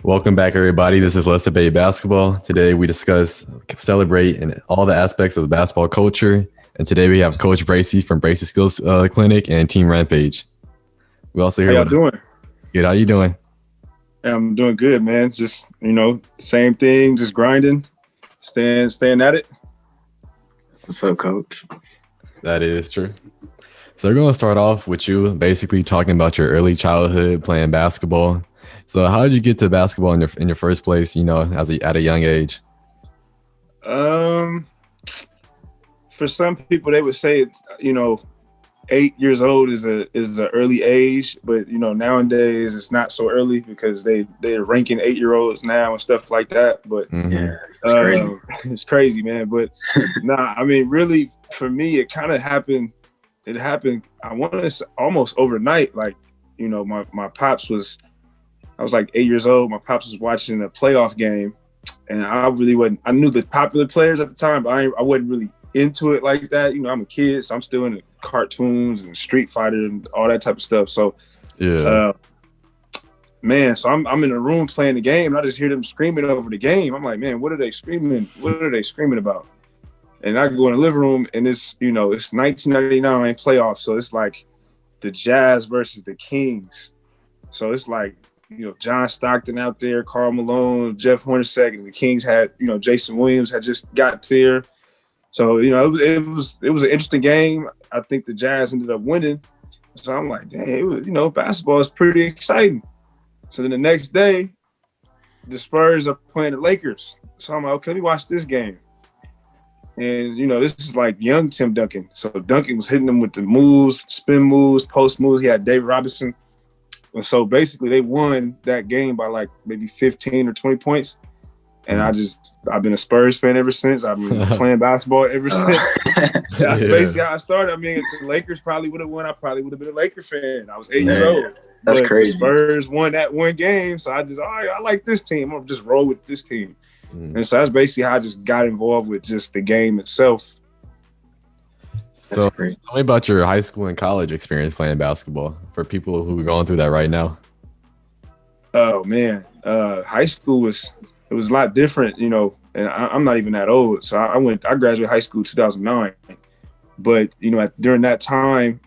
Welcome back, everybody. This is Let's Debate Basketball. Today we discuss, celebrate, and all the aspects of the basketball culture. And today we have Coach Bracy from Bracy Skills Clinic and Team Rampage. We also How here y'all with us. doing? Good. How you doing? I'm doing good, man. Just, same thing, just grinding, staying at it. What's up, Coach? That is true. So we're going to start off with you basically talking about your early childhood playing basketball. So how did you get to basketball in your first place, at a young age? For some people, they would say it's 8 years old is a early age, but nowadays it's not so early because they're ranking 8-year-olds now and stuff like that. But Yeah, it's crazy. it's crazy, man. But nah, I mean, really, for me, it kind of happened. It happened. I want to say almost overnight. Like, my pops was. I was like 8 years old. My pops was watching a playoff game, and I really wasn't. I knew the popular players at the time, but I wasn't really into it like that. I'm a kid, so I'm still into cartoons and Street Fighter and all that type of stuff. So, Yeah. man, so I'm in the room playing the game, and I just hear them screaming over the game. I'm like, man, what are they screaming? What are they screaming about? And I go in the living room, and it's 1999 playoffs, so it's like the Jazz versus the Kings. So it's like, John Stockton out there, Karl Malone, Jeff Hornacek, and the Kings had, Jason Williams had just got there. So, it was an interesting game. I think the Jazz ended up winning. So I'm like, dang, basketball is pretty exciting. So then the next day, the Spurs are playing the Lakers. So I'm like, okay, let me watch this game. And, this is like young Tim Duncan. So Duncan was hitting them with the moves, spin moves, post moves. He had David Robinson. And so basically they won that game by like maybe 15 or 20 points. And I've been a Spurs fan ever since. I've been playing basketball ever since. That's basically how I started. I mean, if the Lakers probably would have won, I probably would have been a Laker fan. I was 8 years old. That's crazy. The Spurs won that one game. So I just, all right, I like this team. I'm going to just roll with this team. And so that's basically how I just got involved with just the game itself. So tell me about your high school and college experience playing basketball for people who are going through that right now. Oh, man. High school was a lot different, and I'm not even that old. So I graduated high school 2009. But, during that time,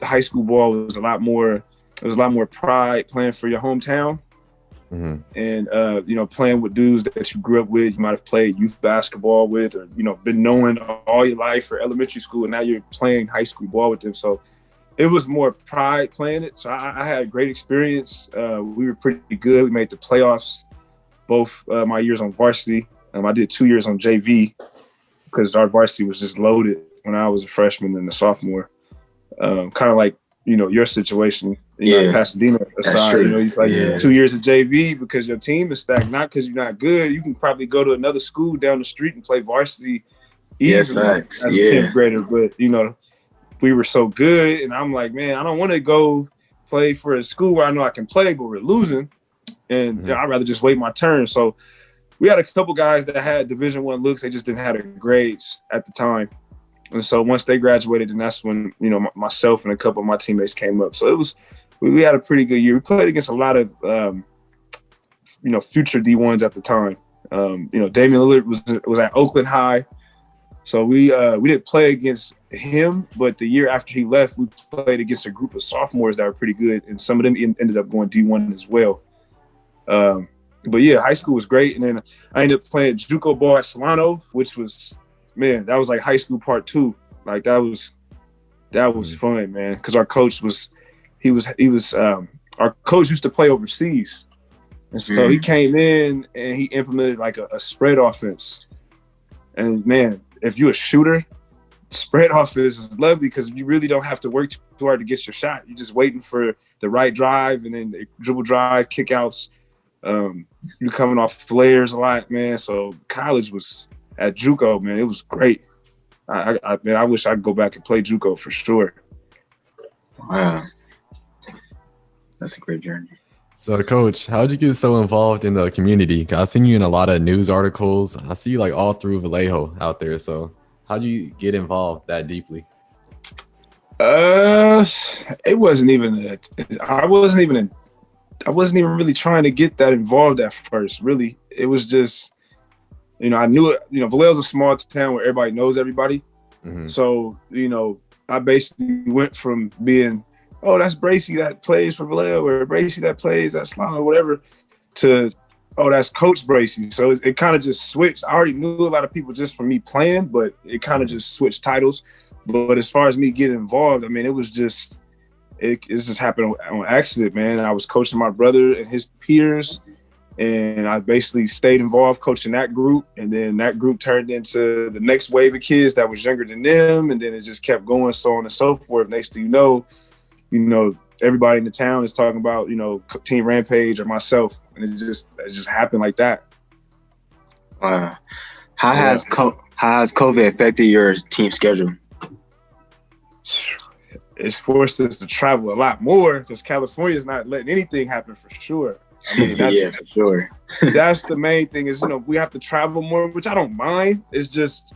high school ball was a lot more pride playing for your hometown. And, playing with dudes that you grew up with, you might have played youth basketball with or, been knowing all your life for elementary school, and now you're playing high school ball with them. So it was more pride playing it. So I had a great experience. We were pretty good. We made the playoffs both my years on varsity. I did 2 years on JV because our varsity was just loaded when I was a freshman and a sophomore. Kind of like, your situation, Pasadena aside, you like 2 years of JV because your team is stacked, not because you're not good. You can probably go to another school down the street and play varsity easily as a 10th grader. But, we were so good. And I'm like, man, I don't want to go play for a school where I know I can play, but we're losing. And I'd rather just wait my turn. So we had a couple guys that had Division I looks. They just didn't have the grades at the time. And so once they graduated, and that's when, myself and a couple of my teammates came up. So we had a pretty good year. We played against a lot of, future D1s at the time. Damian Lillard was at Oakland High. So we didn't play against him, but the year after he left, we played against a group of sophomores that were pretty good. And some of them ended up going D1 as well. But yeah, high school was great. And then I ended up playing JUCO ball at Solano, which was, man, that was like high school part 2. Like that was fun, man. Because our coach our coach used to play overseas, and so he came in and he implemented like a spread offense. And man, if you're a shooter, spread offense is lovely because you really don't have to work too hard to get your shot. You're just waiting for the right drive and then the dribble drive, kickouts. You're coming off flares a lot, man. So college was at JUCO, man. It was great. I wish I could go back and play JUCO for sure. Wow, that's a great journey. So, Coach, how did you get so involved in the community? I've seen you in a lot of news articles. I see you like all through Vallejo out there. So, how did you get involved that deeply? It wasn't even. I wasn't even I wasn't even really trying to get that involved at first. Really, it was just, I knew it. Vallejo's a small town where everybody knows everybody. Mm-hmm. So, I basically went from being, oh, that's Bracy that plays for Vallejo, or Bracy that plays at Slime or whatever, to, oh, that's Coach Bracy. So it kind of just switched. I already knew a lot of people just from me playing, but it kind of just switched titles. But as far as me getting involved, I mean, it was just, it just happened on accident, man. I was coaching my brother and his peers, and I basically stayed involved coaching that group. And then that group turned into the next wave of kids that was younger than them. And then it just kept going, so on and so forth. Next thing you know, everybody in the town is talking about, Team Rampage or myself. And it just happened like that. How has COVID affected your team schedule? It's forced us to travel a lot more because California is not letting anything happen for sure. I mean, Yeah, for sure. That's the main thing is, we have to travel more, which I don't mind. It's just,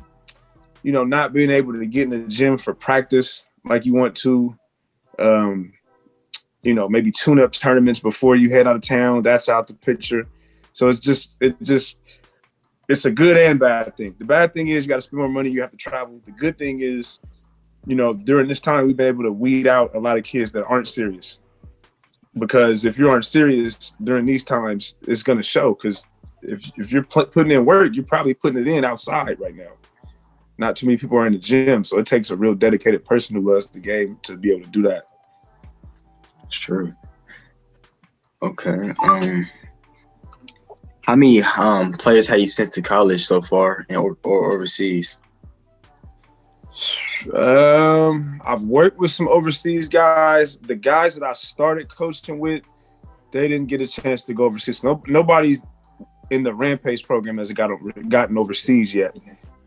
not being able to get in the gym for practice like you want to. Maybe tune-up tournaments before you head out of town. That's out the picture. So it's a good and bad thing. The bad thing is you got to spend more money. You have to travel. The good thing is, during this time, we've been able to weed out a lot of kids that aren't serious. Because if you aren't serious during these times, it's going to show. Because if you're putting in work, you're probably putting it in outside right now. Not too many people are in the gym. So it takes a real dedicated person who loves the game to be able to do that. That's true. Okay. How many players have you sent to college so far or overseas? I've worked with some overseas guys. The guys that I started coaching with, they didn't get a chance to go overseas. Nobody's in the Rampage program has gotten overseas yet.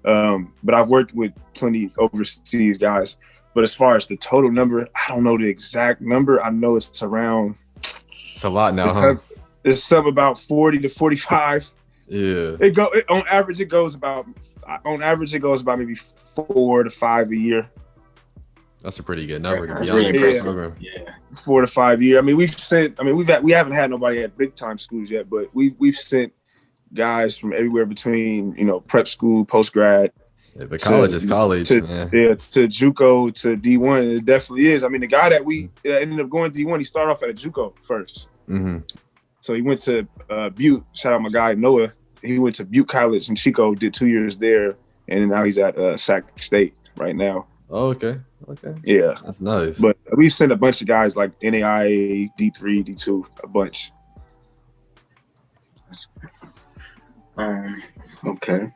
But I've worked with plenty overseas guys. But as far as the total number, I don't know the exact number. I know it's around. It's a lot now, huh? It's something about 40 to 45. Yeah. On average it goes about maybe 4 to 5 a year. That's a pretty good number. That's really impressive. Yeah. 4 to 5 a year. I mean, we haven't had nobody at big time schools yet, but we've sent guys from everywhere between, prep school, post grad. Yeah, but college is college. To JUCO to D1. It definitely is. I mean, the guy that we ended up going D1, he started off at a JUCO first. Mm-hmm. So he went to Butte. Shout out my guy Noah. He went to Butte College in Chico, did 2 years there, and now he's at Sac State right now. Oh, okay. Yeah. That's nice. But we've sent a bunch of guys like NAIA, D3, D2, a bunch. Okay.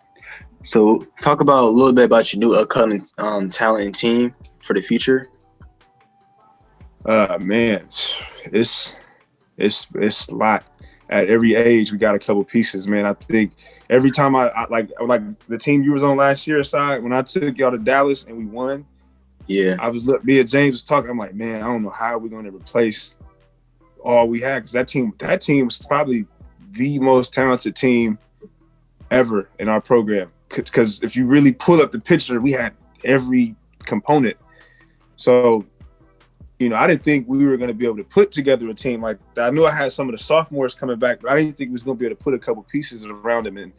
So talk about a little bit about your new upcoming talent and team for the future. Man, it's a lot. At every age, we got a couple pieces, man. I think every time I like the team you was on last year aside, when I took y'all to Dallas and we won, yeah, me and James was talking. I'm like, man, I don't know how we're going to replace all we had, because that team was probably the most talented team ever in our program. Because if you really pull up the picture, we had every component. So, I didn't think we were going to be able to put together a team like that. I knew I had some of the sophomores coming back, but I didn't think we was going to be able to put a couple pieces around them. And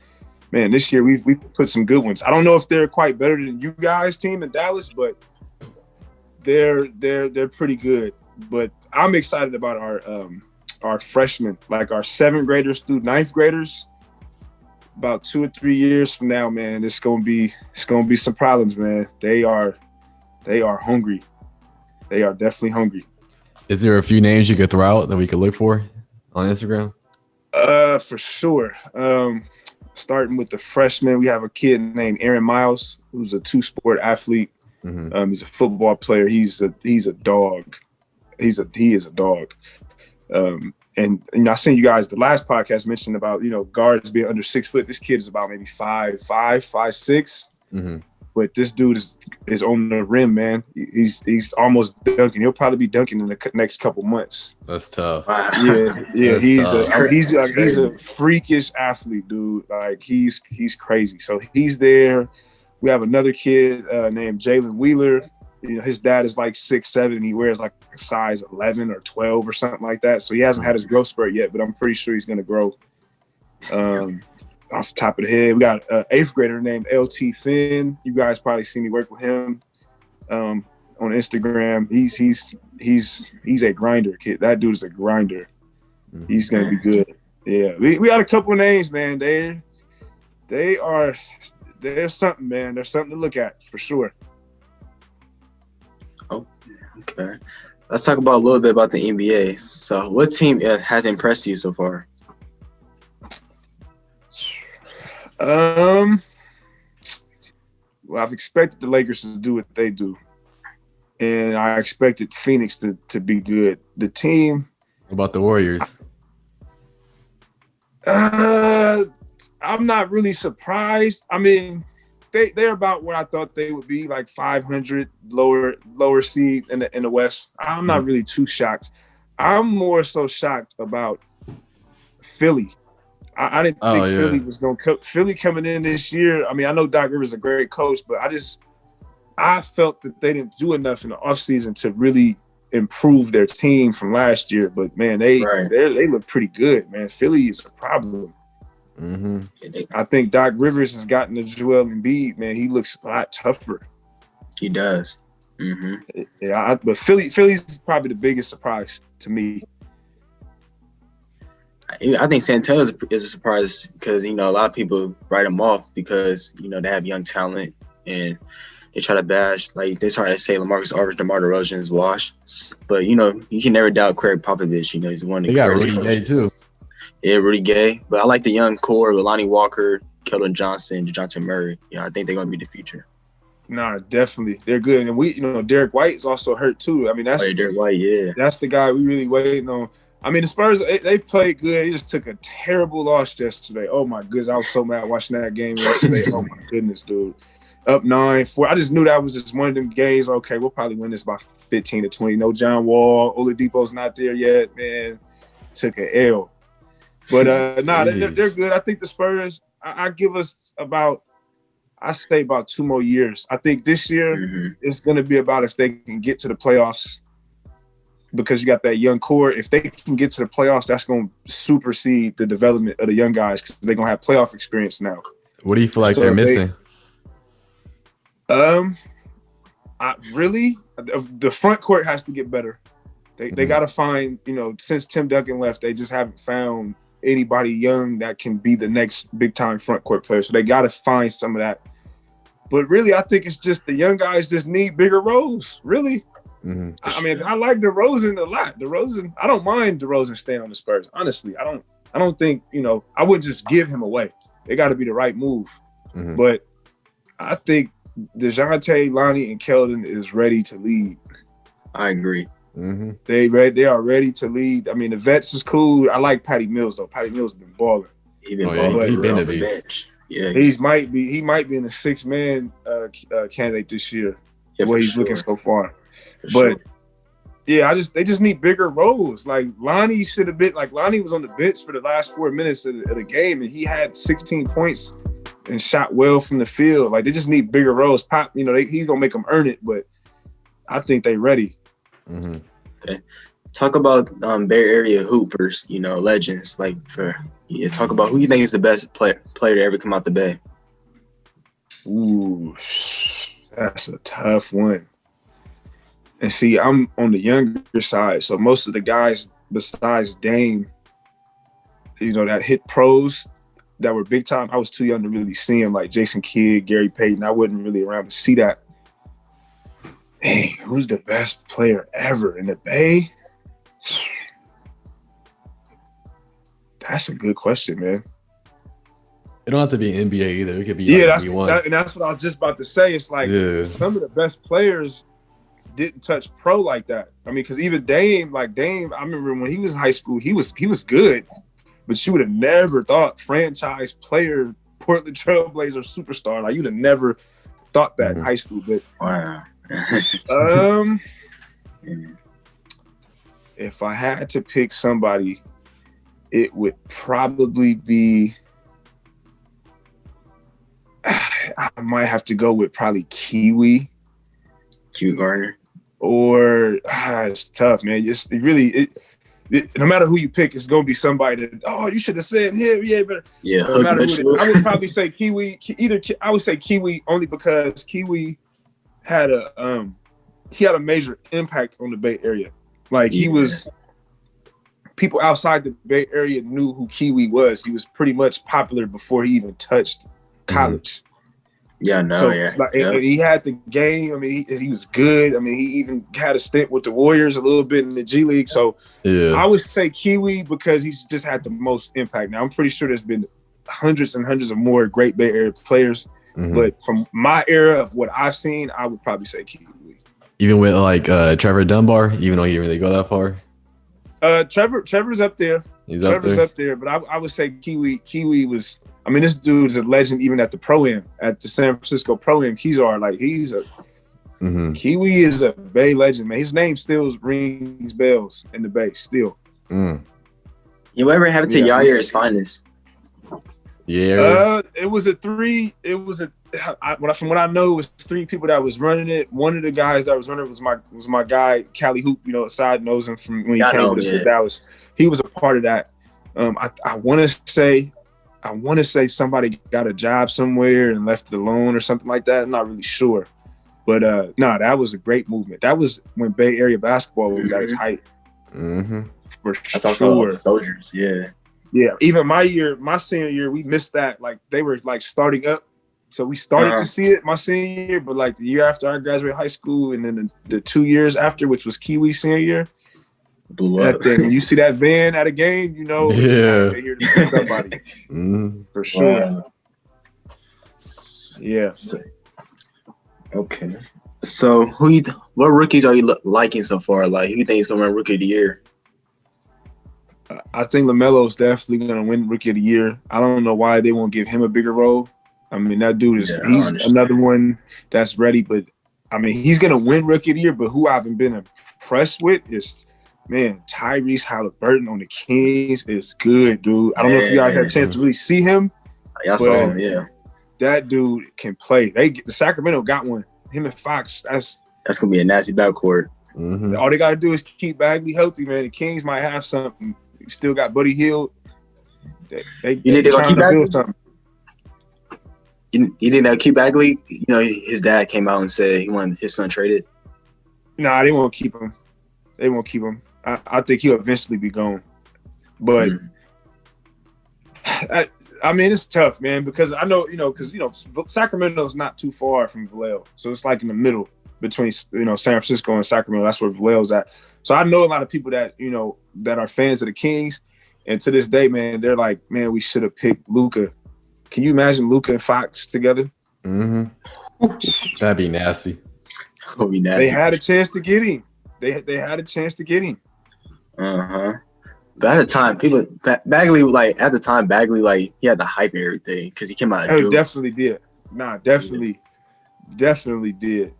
man, this year we've put some good ones. I don't know if they're quite better than you guys' team in Dallas, but they're pretty good. But I'm excited about our freshmen, like our 7th graders through 9th graders. About 2 or 3 years from now, man, it's gonna be some problems, man. They are hungry. They are definitely hungry. Is there a few names you could throw out that we could look for on Instagram? For sure. Starting with the freshmen, we have a kid named Aaron Miles, who's a 2-sport athlete. Mm-hmm. He's a football player. He's a dog. He is a dog. And I seen you guys the last podcast mentioned about, guards being under 6 foot. This kid is about maybe 5'5", 5'6". Mm-hmm. But this dude is on the rim, man. He's almost dunking. He'll probably be dunking in the next couple months. That's tough. Yeah. He's a freakish athlete, dude. Like he's crazy. So he's there. We have another kid named Jalen Wheeler. his dad is like 6'7", and he wears like a size 11 or 12 or something like that. So he hasn't had his growth spurt yet, but I'm pretty sure he's going to grow. Off the top of the head, we got an 8th grader named LT Finn. You guys probably see me work with him on Instagram. He's a grinder, kid. That dude is a grinder. He's going to be good. Yeah, we got a couple of names, man. There's something, man. There's something to look at for sure. Oh, okay. Let's talk about a little bit about the NBA. So, what team has impressed you so far? Well, I've expected the Lakers to do what they do, and I expected Phoenix to be good. The team. What about the Warriors? I'm not really surprised. I mean, they're about where I thought they would be, like 500, lower seed in the West. I'm not really too shocked. I'm more so shocked about Philly. I didn't think Philly was going to – Philly coming in this year, I mean, I know Doc Rivers is a great coach, but I felt that they didn't do enough in the offseason to really improve their team from last year. But, man, they look pretty good, man. Philly is a problem. Mm-hmm. I think Doc Rivers has gotten to Joel Embiid, man. He looks a lot tougher. He does. Mm-hmm. Yeah, but Philly's probably the biggest surprise to me. I think San Antonio is a surprise because, a lot of people write them off because, they have young talent and they try to bash. Like, they try to say LaMarcus Aldridge, DeMar DeRozan is washed. But, you can never doubt Craig Popovich. He's one of the greatest coaches. They got Rudy Gay, too. Yeah, Rudy Gay. But I like the young core with Lonnie Walker, Keldon Johnson, DeJounte Murray. I think they're going to be the future. Nah, definitely. They're good. And Derek White is also hurt, too. I mean, Derek White, yeah. That's the guy we really waiting on. I mean, the Spurs, they played good. They just took a terrible loss yesterday. Oh, my goodness. I was so mad watching that game yesterday. Oh, my goodness, dude. Up 9-4. I just knew that was just one of them games. Okay, we'll probably win this by 15 to 20. No John Wall. Oladipo's not there yet, man. Took an L. But, they're good. I think the Spurs, I give us about 2 more years. I think this year it's going to be about if they can get to the playoffs. Because you got that young core. If they can get to the playoffs, that's going to supersede the development of the young guys because they're going to have playoff experience now. What do you feel like they're missing? The front court has to get better. They got to find, since Tim Duncan left, they just haven't found anybody young that can be the next big-time front court player. So they got to find some of that. But really, I think it's just the young guys just need bigger roles, really. Mm-hmm. I mean, I like DeRozan a lot. I don't mind DeRozan staying on the Spurs. Honestly, I don't think, I wouldn't just give him away. It got to be the right move. Mm-hmm. But I think DeJounte, Lonnie, and Keldon is ready to lead. I agree. Mm-hmm. They are ready to lead. I mean, the vets is cool. I like Patty Mills though. Patty Mills has been balling. He's been balling. He been on the bench. Yeah, he might be in the 6-man candidate this year. Yeah, the way he's looking so far. Sure. Yeah, they just need bigger roles. Like Lonnie should have been Lonnie was on the bench for the last 4 minutes of the game, and he had 16 points and shot well from the field. Like they just need bigger roles. Pop, he's gonna make them earn it, but I think they ready. Mm-hmm. Okay, talk about Bay Area hoopers. Legends. Talk about who you think is the best player to ever come out the Bay. Ooh, that's a tough one. And see, I'm on the younger side, so most of the guys besides Dame, that hit pros that were big time, I was too young to really see them, like Jason Kidd, Gary Payton. I wasn't really around to see that. Dang, who's the best player ever in the Bay? That's a good question, man. It don't have to be NBA either. It could be that's what I was just about to say. It's like some of the best players didn't touch pro like that. I mean, because even Dame, I remember when he was in high school, he was good, but you would have never thought franchise player, Portland Trailblazer superstar. Like you'd have never thought that in high school. But wow. If I had to pick somebody, it would probably be. I might have to go with probably Kiwi. Q Garner. Or it's tough, man. No matter who you pick, it's gonna be somebody that you should have said him, yeah, but no matter who. I would probably say Kiwi. I would say Kiwi only because Kiwi had a major impact on the Bay Area. Like he was, people outside the Bay Area knew who Kiwi was. He was pretty much popular before he even touched college. He had the game. I mean, he was good. I mean, he even had a stint with the Warriors a little bit in the G League. So I would say Kiwi because he's just had the most impact. Now, I'm pretty sure there's been hundreds and hundreds of more great Bay Area players. But from my era of what I've seen, I would probably say Kiwi. Even with like Trevor Dunbar, even though he didn't really go that far? Trevor's up there. Trevor's up there. But I would say Kiwi was... I mean, this dude is a legend even at the Pro-Am, at the San Francisco Pro-Am. Kiwi is a Bay legend, man. His name still rings bells in the Bay, still. You ever have it to Yair's finest? Yeah. It was from what I know, it was 3 people that was running it. One of the guys that was running it was my guy, Cali Hoop, Side knows him from when he came with us to Dallas. He was a part of that. I want to say somebody got a job somewhere and left it alone or something like that. I'm not really sure. But that was a great movement. That was when Bay Area basketball was at its height. For That's also Soldiers, Yeah, even my senior year, we missed that. Like they were like starting up. So we started to see it my senior year, but like the year after I graduated high school and then the 2 years after, which was Kiwi senior year, blew up. When you see that van at a game, they're here to see somebody. For sure. Yeah. Okay. So what rookies are you liking so far? Like who you think is gonna win Rookie of the Year? I think LaMelo's definitely gonna win Rookie of the Year. I don't know why they won't give him a bigger role. I mean, that dude he's another one that's ready, but I mean, he's gonna win Rookie of the Year. But who I haven't been impressed with is, man, Tyrese Halliburton on the Kings is good, dude. I don't know if you guys had a chance to really see him. I saw him, yeah. That dude can play. The Sacramento got one. Him and Fox. That's gonna be a nasty backcourt. All they gotta do is keep Bagley healthy, man. The Kings might have something. You still got Buddy Hield. They gonna keep Bagley? You didn't keep Bagley? His dad came out and said he wanted his son traded. Nah, they won't keep him. They won't keep him. I think he'll eventually be gone. But I mean, it's tough, man, because I know, because Sacramento's not too far from Vallejo, so it's like in the middle between San Francisco and Sacramento. That's where Vallejo's at. So I know a lot of people that that are fans of the Kings, and to this day, man, they're like, man, we should have picked Luka. Can you imagine Luka and Fox together? That'd be nasty. That would be nasty. They had a chance to get him. They had a chance to get him. But at the time, Bagley, Bagley, he had the hype and everything because he came out of Duke. Definitely did. Nah, definitely did.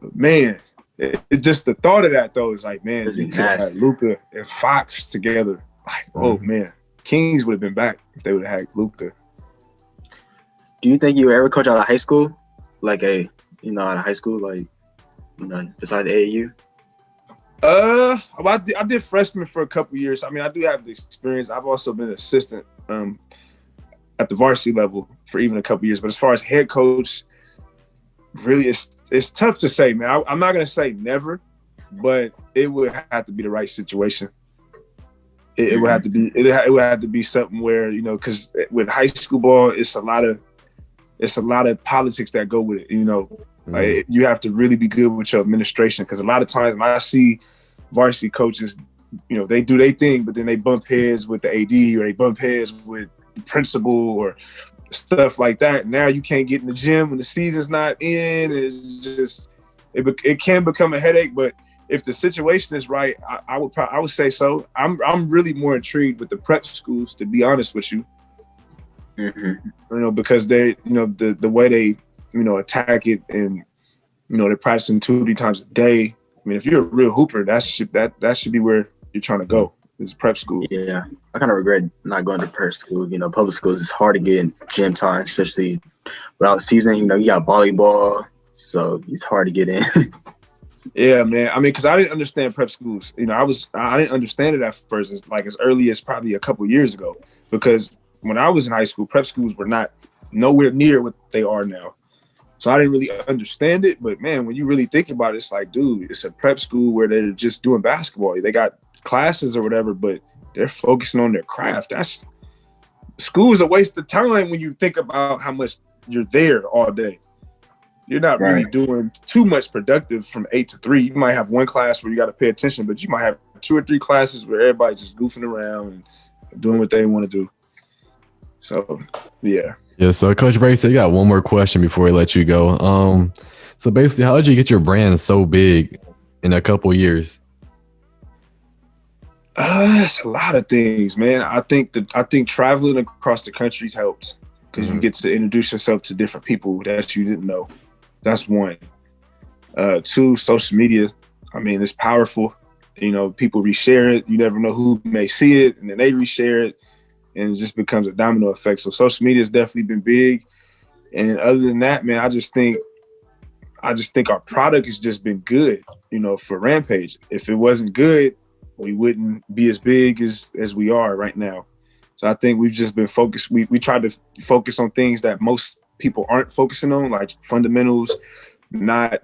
But man, it just the thought of that though is like, man, you could have had Luka and Fox together. Like, oh man, Kings would have been back if they would have had Luka. Do you think you ever coach out of high school, out of high school, besides AAU? I did freshman for a couple years. I mean, I do have the experience. I've also been an assistant at the varsity level for even a couple years. But as far as head coach, really, it's tough to say, man. I'm not gonna say never, but it would have to be the right situation. It would have to be. It would have to be something where because with high school ball, it's a lot of politics that go with it. Like you have to really be good with your administration because a lot of times when I see varsity coaches, they do their thing, but then they bump heads with the AD or they bump heads with the principal or stuff like that. Now you can't get in the gym when the season's not in. It's just it can become a headache. But if the situation is right, I would say so. I'm really more intrigued with the prep schools, to be honest with you. Because they the way they attack it and they're practicing 2-3 times a day. I mean, if you're a real hooper, that should be where you're trying to go. Is prep school. Yeah, I kind of regret not going to prep school. Public schools it's hard to get in gym time, especially without season. You got volleyball, so it's hard to get in. Yeah, man. I mean, because I didn't understand prep schools. You know, I didn't understand it at first. It's like as early as probably a couple years ago. Because when I was in high school, prep schools were not nowhere near what they are now. So I didn't really understand it. But man, when you really think about it, it's like, dude, it's a prep school where they're just doing basketball. They got classes or whatever, but they're focusing on their craft. School is a waste of time when you think about how much you're there all day. You're not really doing too much productive from 8 to 3. You might have one class where you got to pay attention, but you might have 2 or 3 classes where everybody's just goofing around and doing what they want to do. So, yeah. Yeah. So, Coach Bracy, I got one more question before we let you go. So basically, how did you get your brand so big in a couple years? It's a lot of things, man. I think traveling across the country's helped because you get to introduce yourself to different people that you didn't know. That's one. 2, social media. I mean, it's powerful. You know, people reshare it. You never know who may see it, and then they reshare it, and it just becomes a domino effect. So social media has definitely been big. And other than that, man, I just think our product has just been good, you know, for Rampage. If it wasn't good, we wouldn't be as big as we are right now. So I think we've just been focused. We tried to focus on things that most people aren't focusing on, like fundamentals, not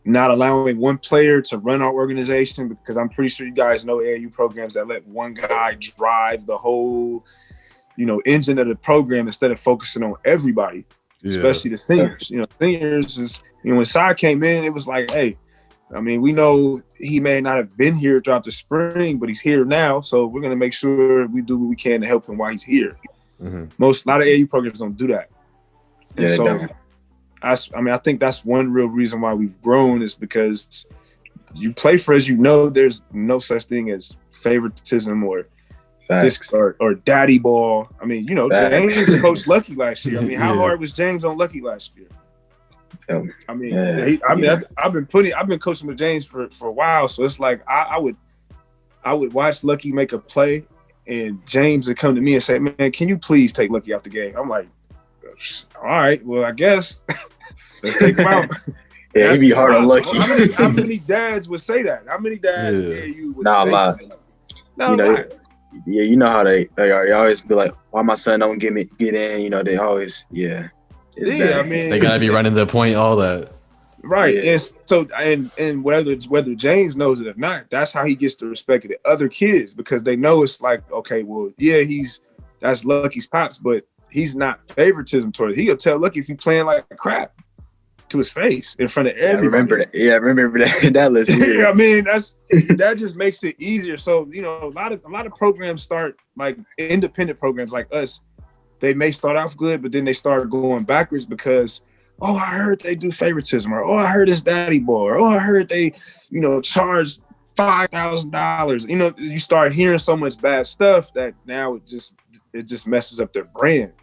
allowing one player to run our organization, because I'm pretty sure you guys know AAU programs that let one guy drive the whole, you know, engine of the program instead of focusing on everybody, especially the seniors. You know, seniors is, you know, when Sai came in, it was like, hey, I mean, we know he may not have been here throughout the spring, but he's here now. So we're going to make sure we do what we can to help him while he's here. A lot of AAU programs don't do that. And so I think that's one real reason why we've grown, is because you play for us, you know, there's no such thing as favoritism or this or daddy ball. I mean, you know, James coached Lucky last year. I mean, how hard was James on Lucky last year? I mean, I've been coaching with James for a while, so it's like I would watch Lucky make a play, and James would come to me and say, "Man, can you please take Lucky out the game?" I'm like, "All right, well, I guess let's take him out." Yeah, he'd be hard on Lucky. How many dads would say that? How many dads would say a lot. Not a lot. Yeah, you know how they are. You always be like, "Why my son don't get in?" You know, they always I mean, they gotta be running the point, all that. Right. And so and whether James knows it or not, that's how he gets the respect of the other kids, because they know it's like, okay, well, yeah, that's Lucky's pops, but he's not favoritism toward it. He'll tell Lucky if he's playing like crap to his face in front of everybody. I remember that list. Yeah, I mean, that just makes it easier. So, you know, a lot of programs start, like independent programs like us, they may start off good, but then they start going backwards because, oh, I heard they do favoritism, or oh, I heard it's daddy ball, or oh, I heard they, you know, charge $5,000. You know, you start hearing so much bad stuff that now it just messes up their brand.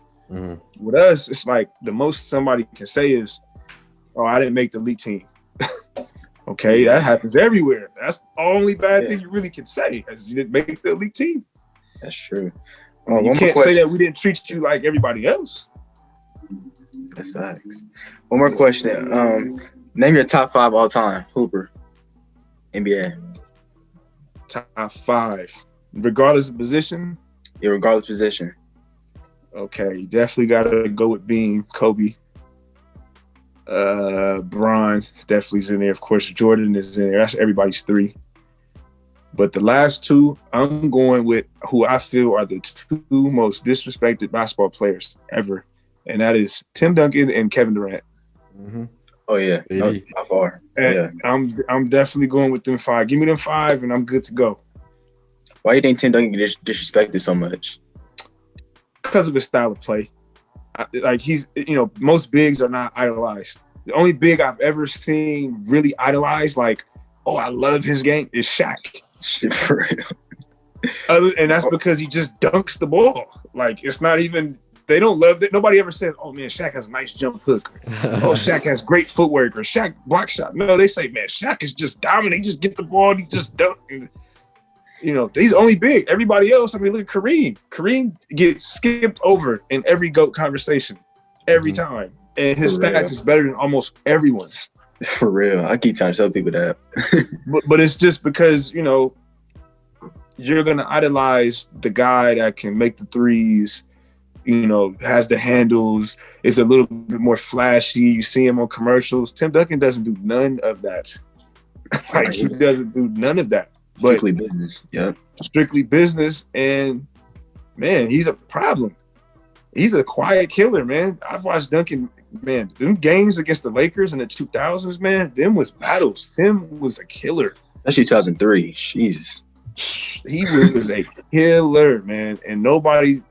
With us, it's like the most somebody can say is, oh, I didn't make the elite team. Okay, that happens everywhere. That's the only bad thing you really can say, is you didn't make the elite team. That's true. You can't say that we didn't treat you like everybody else. That's facts. One more question. Name your top 5 all time Hooper, NBA. Top 5, regardless of position. Yeah, regardless of position. Okay, definitely got to go with Bean, Kobe. Bron definitely is in there. Of course, Jordan is in there. That's everybody's 3. But the last 2, I'm going with who I feel are the 2 most disrespected basketball players ever, and that is Tim Duncan and Kevin Durant. Oh yeah, no, by far. And I'm definitely going with them 5. Give me them 5, and I'm good to go. Why do you think Tim Duncan gets disrespected so much? Because of his style of play. Like, he's, you know, most bigs are not idolized. The only big I've ever seen really idolized, like, oh, I love his game, is Shaq. For real. And that's because he just dunks the ball. Like, it's not even, they don't love it. Nobody ever says, oh man, Shaq has a nice jump hook. Oh, Shaq has great footwork, or Shaq block shot. No, they say, man, Shaq is just dominant. He just get the ball and he just dunk. And, you know, he's only big. Everybody else, I mean, look at Kareem. Kareem gets skipped over in every GOAT conversation every time. And his stats is better than almost everyone's. For real. I keep trying to tell people that. But it's just because, you know, you're going to idolize the guy that can make the threes, you know, has the handles, is a little bit more flashy. You see him on commercials. Tim Duncan doesn't do none of that. Like, he doesn't do none of that. But Strictly business. Yeah. Strictly business. And, man, he's a problem. He's a quiet killer, man. I've watched Duncan, man, them games against the Lakers in the 2000s, man, them was battles. Tim was a killer. Especially 2003. Jesus. He was a killer, man. And nobody,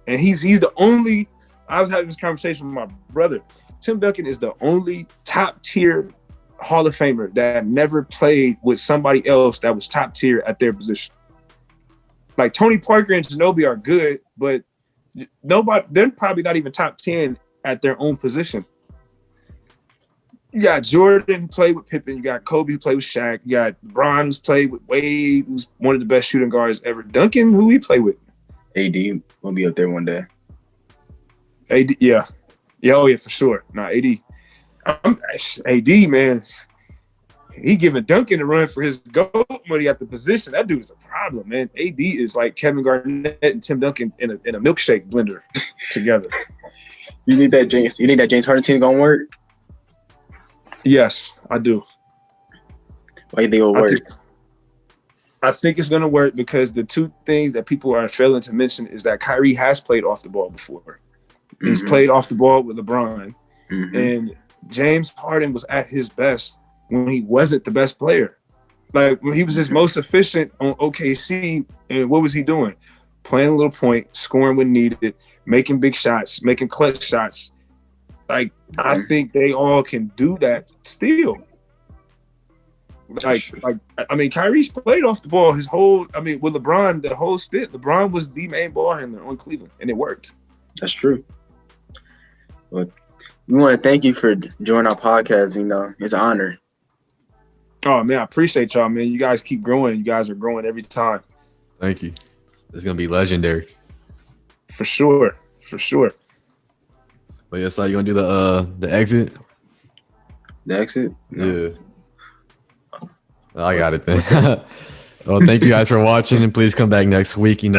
and he's the only, I was having this conversation with my brother. Tim Duncan is the only top tier Hall of Famer that never played with somebody else that was top tier at their position. Like Tony Parker and Ginobili are good, but nobody, they're probably not even top 10 at their own position. You got Jordan who played with Pippen. You got Kobe who played with Shaq. You got LeBron who's played with Wade, who's one of the best shooting guards ever. Duncan, who he played with? AD will be up there one day. AD, yeah. Yeah, oh yeah, for sure. Nah, AD. AD, man. He giving Duncan a run for his GOAT money at the position. That dude is a problem, man. AD is like Kevin Garnett and Tim Duncan in a milkshake blender together. You think that James Harden team gonna work? Yes, I do. Why do you think it'll work? I think it's gonna work because the two things that people are failing to mention is that Kyrie has played off the ball before. Mm-hmm. He's played off the ball with LeBron. Mm-hmm. And James Harden was at his best when he wasn't the best player. Like when he was his most efficient on OKC, and what was he doing? Playing a little point, scoring when needed, making big shots, making clutch shots. Like, I think they all can do that still. Like, I mean, Kyrie's played off the ball his whole, I mean, with LeBron, the whole stint, LeBron was the main ball handler on Cleveland, and it worked. That's true. Well, we want to thank you for joining our podcast. You know, it's an honor. Oh, man, I appreciate y'all, man. You guys keep growing. You guys are growing every time. Thank you. It's going to be legendary. For sure. For sure. But yeah, so you going to do the exit? The exit? No. Yeah. I got it then. Well, thank you guys for watching, and please come back next week. You know,